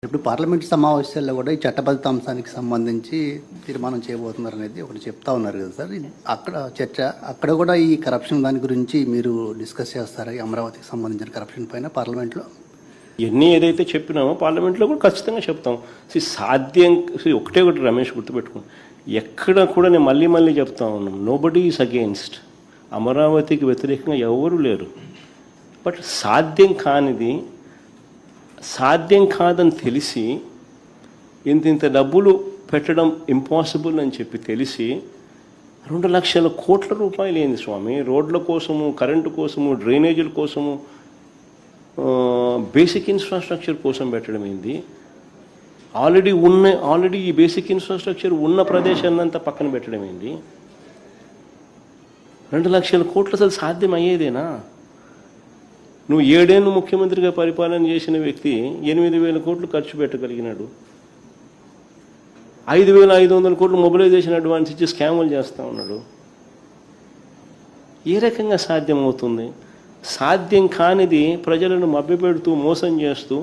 ఇప్పుడు పార్లమెంట్ సమావేశాల్లో కూడా ఈ చట్టబద్ధ అంశానికి సంబంధించి తీర్మానం చేయబోతున్నారు అనేది ఒకటి చెప్తా ఉన్నారు కదా సార్. అక్కడ చర్చ, అక్కడ కూడా ఈ కరప్షన్ దాని గురించి మీరు డిస్కస్ చేస్తారా? ఈ అమరావతికి సంబంధించిన కరప్షన్ పైన పార్లమెంట్లో ఇవన్నీ ఏదైతే చెప్పినామో పార్లమెంట్లో కూడా ఖచ్చితంగా చెప్తాం. సాధ్యం ఒకటే ఒకటి రమేష్ గుర్తుపెట్టుకో, ఎక్కడ కూడా నేను మళ్ళీ చెప్తా ఉన్నాను, నోబడీ ఈజ్ అగెయిన్స్ట్. అమరావతికి వ్యతిరేకంగా ఎవరు లేరు. బట్ సాధ్యం కాదని తెలిసి ఇంత డబ్బులు పెట్టడం ఇంపాసిబుల్ అని చెప్పి తెలిసి 2 లక్షల కోట్ల రూపాయలు ఏంది స్వామి, రోడ్ల కోసము, కరెంటు కోసము, డ్రైనేజీల కోసము, బేసిక్ ఇన్ఫ్రాస్ట్రక్చర్ కోసం పెట్టడం ఏంది? ఆల్రెడీ ఈ బేసిక్ ఇన్ఫ్రాస్ట్రక్చర్ ఉన్న ప్రదేశాన్ని అంతా పక్కన పెట్టడం ఏంది? 2 లక్షల కోట్లు అసలు సాధ్యం అయ్యేదేనా? నువ్వు 7 ఏళ్ళు ముఖ్యమంత్రిగా పరిపాలన చేసిన వ్యక్తి 8,000 కోట్లు ఖర్చు పెట్టగలిగినాడు. 5,500 కోట్లు మొబిలైజేషన్ అడ్వాన్స్ ఇచ్చి స్కాములు చేస్తూ ఉన్నాడు. ఏ రకంగా సాధ్యం అవుతుంది? సాధ్యం కానిది ప్రజలను మభ్యపెడుతూ మోసం చేస్తూ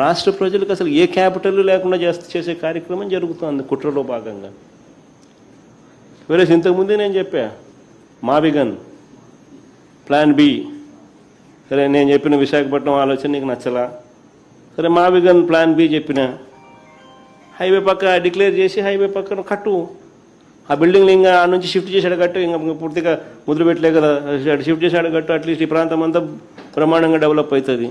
రాష్ట్ర ప్రజలకు అసలు ఏ క్యాపిటల్ లేకుండా చేసే కార్యక్రమం జరుగుతుంది కుట్రలో భాగంగా. వేరే ఇంతకుముందే నేను చెప్పా, మావిగన్ ప్లాన్ బి. సరే, నేను చెప్పిన విశాఖపట్నం ఆలోచన నీకు నచ్చలా, సరే మావిగన్ ప్లాన్ బి చెప్పిన, హైవే పక్క డిక్లేర్ చేసి హైవే పక్కన కట్టు. ఆ బిల్డింగ్లు ఇంకా ఆ నుంచి షిఫ్ట్ చేసాడు కట్టు, ఇంకా పూర్తిగా ముద్ర పెట్టలే కదా, షిఫ్ట్ చేసాడు కట్టు. అట్లీస్ట్ ఈ ప్రాంతం అంతా బ్రహ్మాండంగా డెవలప్ అవుతుంది.